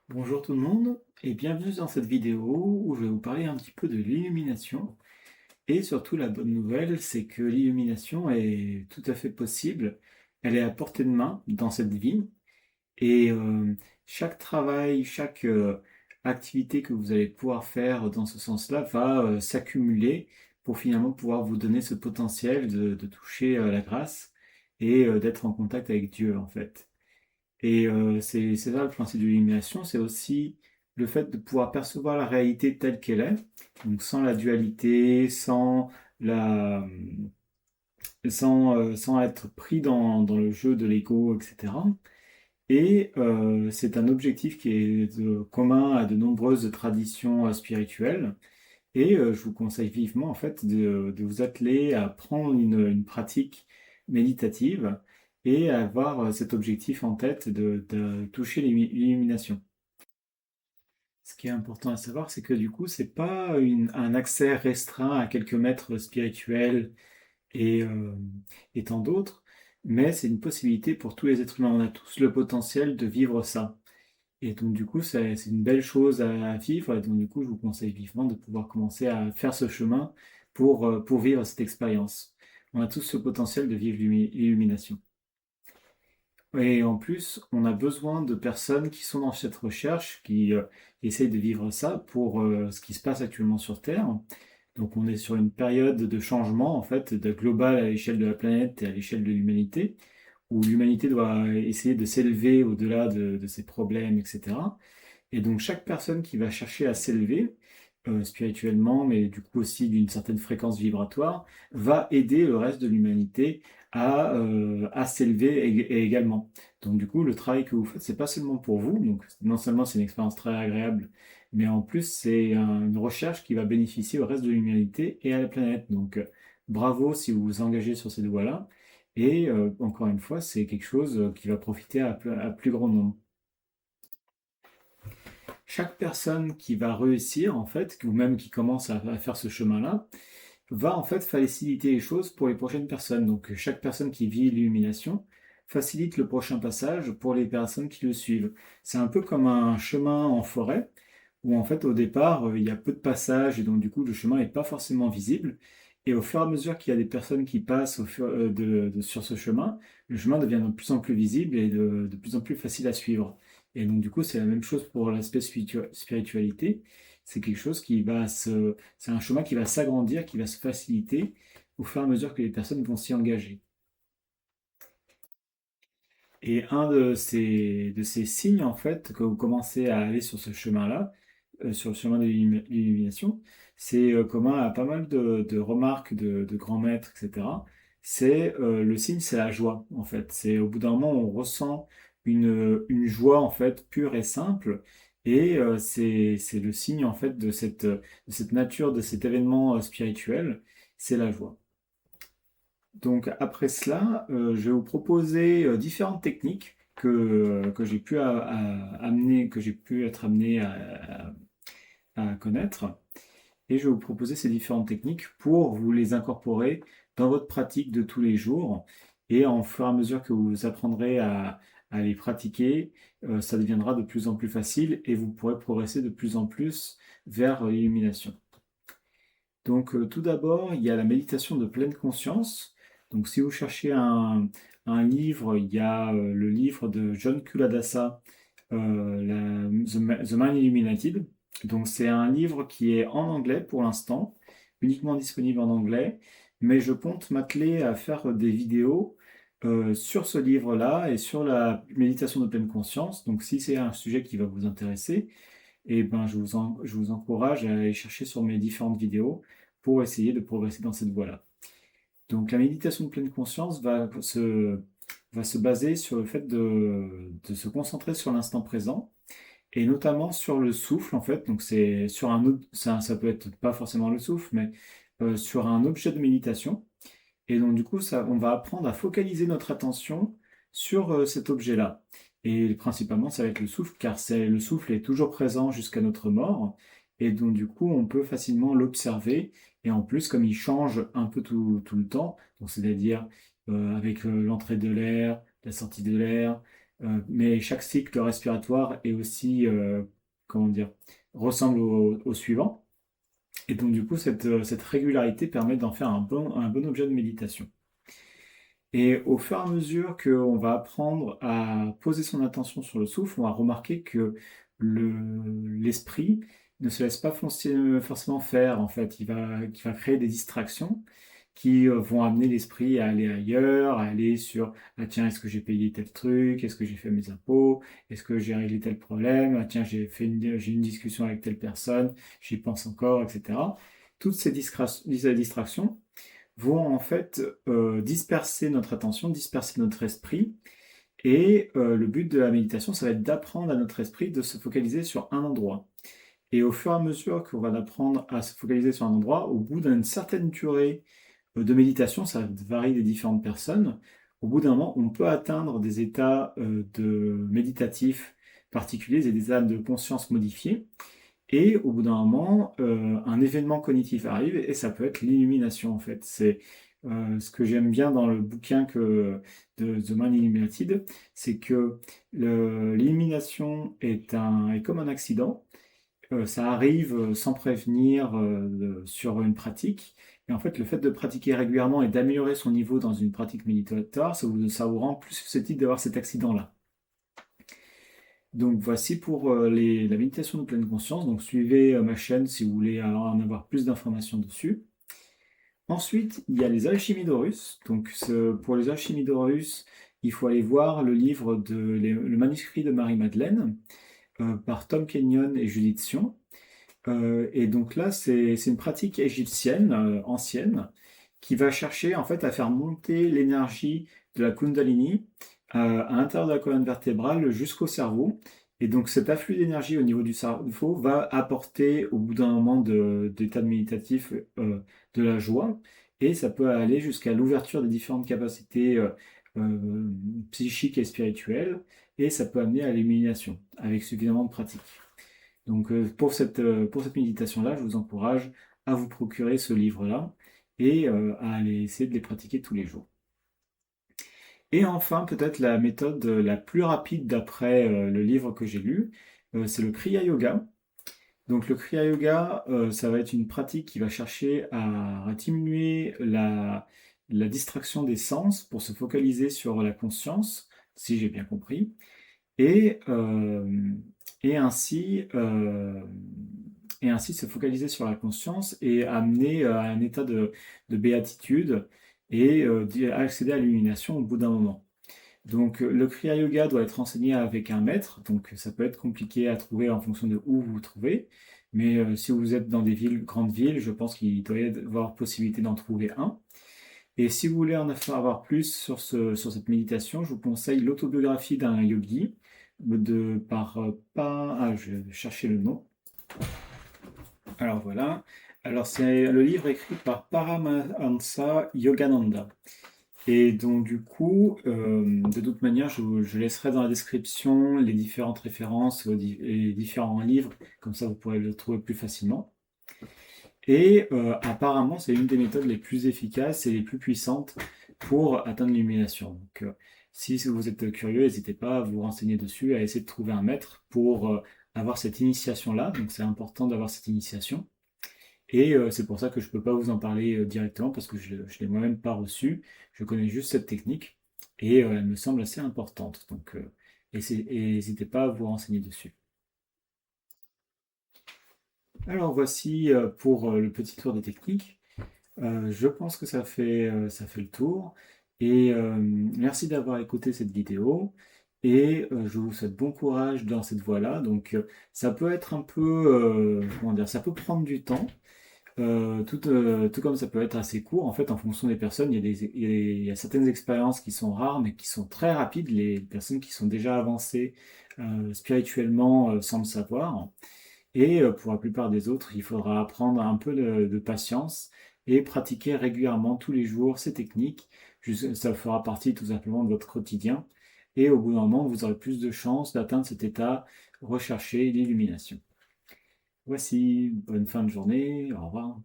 Bonjour tout le monde et bienvenue dans cette vidéo où je vais vous parler un petit peu de l'illumination. Et surtout la bonne nouvelle, c'est que l'illumination est tout à fait possible. Elle est à portée de main dans cette vie. Et chaque travail, chaque activité que vous allez pouvoir faire dans ce sens-là va s'accumuler pour finalement pouvoir vous donner ce potentiel de toucher la grâce et d'être en contact avec Dieu en fait. Et c'est ça le principe de l'illumination, c'est aussi le fait de pouvoir percevoir la réalité telle qu'elle est, donc sans la dualité, la, sans être pris dans le jeu de l'ego, etc. Et c'est un objectif qui est commun à de nombreuses traditions spirituelles. Et je vous conseille vivement en fait de vous atteler à prendre une pratique méditative et à avoir cet objectif en tête de toucher l'illumination. Ce qui est important à savoir, c'est que du coup, c'est pas un accès restreint à quelques maîtres spirituels et, euh, et tant d'autres, mais c'est une possibilité pour tous les êtres humains. On a tous le potentiel de vivre ça. Et donc, du coup, c'est une belle chose à vivre. Et donc, du coup, je vous conseille vivement de pouvoir commencer à faire ce chemin pour vivre cette expérience. On a tous ce potentiel de vivre l'illumination. Et en plus, on a besoin de personnes qui sont dans cette recherche, qui essayent de vivre ça pour ce qui se passe actuellement sur Terre. Donc, on est sur une période de changement, en fait, de global à l'échelle de la planète et à l'échelle de l'humanité, où l'humanité doit essayer de s'élever au-delà de ses problèmes, etc. Et donc chaque personne qui va chercher à s'élever spirituellement, mais du coup aussi d'une certaine fréquence vibratoire, va aider le reste de l'humanité à s'élever également. Donc du coup, le travail que vous faites, c'est pas seulement pour vous, donc non seulement c'est une expérience très agréable, mais en plus c'est une recherche qui va bénéficier au reste de l'humanité et à la planète. Donc bravo si vous vous engagez sur cette voie-là. Et encore une fois, c'est quelque chose qui va profiter à plus grand nombre. Chaque personne qui va réussir, en fait, ou même qui commence à faire ce chemin-là, va en fait faciliter les choses pour les prochaines personnes. Donc chaque personne qui vit l'illumination facilite le prochain passage pour les personnes qui le suivent. C'est un peu comme un chemin en forêt, où en fait au départ il y a peu de passages et donc du coup le chemin n'est pas forcément visible. Et au fur et à mesure qu'il y a des personnes qui passent sur ce chemin, le chemin devient de plus en plus visible et de plus en plus facile à suivre. Et donc du coup c'est la même chose pour l'aspect spiritualité. C'est quelque chose c'est un chemin qui va s'agrandir, qui va se faciliter au fur et à mesure que les personnes vont s'y engager. Et un de ces signes, en fait, que vous commencez à aller sur ce chemin-là, sur le chemin de l'illumination, c'est commun à pas mal de remarques de grands maîtres, etc. C'est le signe, c'est la joie, en fait. C'est au bout d'un moment, on ressent une joie, en fait, pure et simple. Et c'est le signe, en fait, de cette nature, de cet événement spirituel, c'est la joie. Donc après cela, je vais vous proposer différentes techniques que j'ai pu amener, que j'ai pu être amené à connaître. Et je vais vous proposer ces différentes techniques pour vous les incorporer dans votre pratique de tous les jours. Et en fur et à mesure que vous apprendrez à les pratiquer, ça deviendra de plus en plus facile et vous pourrez progresser de plus en plus vers l'illumination. Donc, tout d'abord, il y a la méditation de pleine conscience. Donc, si vous cherchez un livre, il y a le livre de John Culadassa, The Mind Illuminated. Donc, c'est un livre qui est en anglais pour l'instant, uniquement disponible en anglais, mais je compte m'atteler à faire des vidéos sur ce livre-là et sur la méditation de pleine conscience. Donc, si c'est un sujet qui va vous intéresser, et ben, je vous encourage à aller chercher sur mes différentes vidéos pour essayer de progresser dans cette voie-là. Donc la méditation de pleine conscience va se baser sur le fait de se concentrer sur l'instant présent et notamment sur le souffle en fait. Donc c'est sur un autre, ça peut être pas forcément le souffle, mais sur un objet de méditation. Et donc, du coup, on va apprendre à focaliser notre attention sur cet objet-là. Et principalement, ça va être le souffle, car le souffle est toujours présent jusqu'à notre mort. Et donc, du coup, on peut facilement l'observer. Et en plus, comme il change un peu tout le temps, donc c'est-à-dire avec l'entrée de l'air, la sortie de l'air, mais chaque cycle respiratoire est aussi, comment dire, ressemble au suivant. Et donc du coup, cette régularité permet d'en faire un bon objet de méditation. Et au fur et à mesure qu'on va apprendre à poser son attention sur le souffle, on va remarquer que l'esprit ne se laisse pas forcément faire, en fait. Il va créer des distractions qui vont amener l'esprit à aller ailleurs, à aller sur ah tiens, est-ce que j'ai payé tel truc? Est-ce que j'ai fait mes impôts? Est-ce que j'ai réglé tel problème? Ah tiens, j'ai une discussion avec telle personne, j'y pense encore, etc. Toutes ces distractions vont en fait disperser notre attention, disperser notre esprit. Et le but de la méditation, ça va être d'apprendre à notre esprit de se focaliser sur un endroit. Et au fur et à mesure qu'on va apprendre à se focaliser sur un endroit, au bout d'une certaine durée de méditation, ça varie des différentes personnes, au bout d'un moment, on peut atteindre des états de méditatifs particuliers et des états de conscience modifiés. Et au bout d'un moment, un événement cognitif arrive et ça peut être l'illumination en fait. C'est ce que j'aime bien dans le bouquin de The Mind Illuminated, c'est que l'illumination est comme un accident. Ça arrive sans prévenir sur une pratique. Et en fait, le fait de pratiquer régulièrement et d'améliorer son niveau dans une pratique méditatoire, ça vous rend plus susceptible d'avoir cet accident-là. Donc voici pour la méditation de pleine conscience. Donc suivez ma chaîne si vous voulez en avoir plus d'informations dessus. Ensuite, il y a les alchimies d'Horus. Donc pour les alchimies d'Horus, il faut aller voir le livre le manuscrit de Marie-Madeleine par Tom Kenyon et Judith Sion. Et donc là, c'est une pratique égyptienne ancienne qui va chercher en fait à faire monter l'énergie de la Kundalini à l'intérieur de la colonne vertébrale jusqu'au cerveau. Et donc cet afflux d'énergie au niveau du cerveau va apporter au bout d'un moment d'état méditatif de la joie. Et ça peut aller jusqu'à l'ouverture des différentes capacités psychiques et spirituelles. Et ça peut amener à l'illumination avec suffisamment de pratique. Donc pour cette méditation-là, je vous encourage à vous procurer ce livre-là et à aller essayer de les pratiquer tous les jours. Et enfin, peut-être la méthode la plus rapide d'après le livre que j'ai lu, c'est le Kriya Yoga. Donc le Kriya Yoga, ça va être une pratique qui va chercher à diminuer la distraction des sens pour se focaliser sur la conscience, si j'ai bien compris. Et, et ainsi, se focaliser sur la conscience et amener à un état de béatitude et accéder à l'illumination au bout d'un moment. Donc le Kriya Yoga doit être enseigné avec un maître, donc ça peut être compliqué à trouver en fonction de où vous vous trouvez, mais si vous êtes dans des grandes villes, je pense qu'il doit y avoir possibilité d'en trouver un. Et si vous voulez en avoir plus sur cette méditation, je vous conseille l'autobiographie d'un yogi je vais chercher le nom. Alors voilà. Alors c'est le livre écrit par Paramahansa Yogananda. Et donc du coup, de toute manière, je laisserai dans la description les différentes références et les différents livres, comme ça vous pourrez le trouver plus facilement. Et apparemment, c'est une des méthodes les plus efficaces et les plus puissantes pour atteindre l'illumination. Donc, si vous êtes curieux, n'hésitez pas à vous renseigner dessus, à essayer de trouver un maître pour avoir cette initiation-là. Donc, c'est important d'avoir cette initiation. Et c'est pour ça que je ne peux pas vous en parler directement parce que je ne l'ai moi-même pas reçu. Je connais juste cette technique et elle me semble assez importante. Donc, n'hésitez pas à vous renseigner dessus. Alors voici pour le petit tour des techniques. Je pense que ça fait le tour. Et merci d'avoir écouté cette vidéo. Et je vous souhaite bon courage dans cette voie-là. Donc ça peut être un peu, comment dire, ça peut prendre du temps. Tout comme ça peut être assez court. En fait, en fonction des personnes, il y a certaines expériences qui sont rares, mais qui sont très rapides. Les personnes qui sont déjà avancées spirituellement sans le savoir. Et pour la plupart des autres, il faudra apprendre un peu de patience et pratiquer régulièrement tous les jours ces techniques. Ça fera partie tout simplement de votre quotidien. Et au bout d'un moment, vous aurez plus de chances d'atteindre cet état recherché, l'illumination. Voici, bonne fin de journée, au revoir.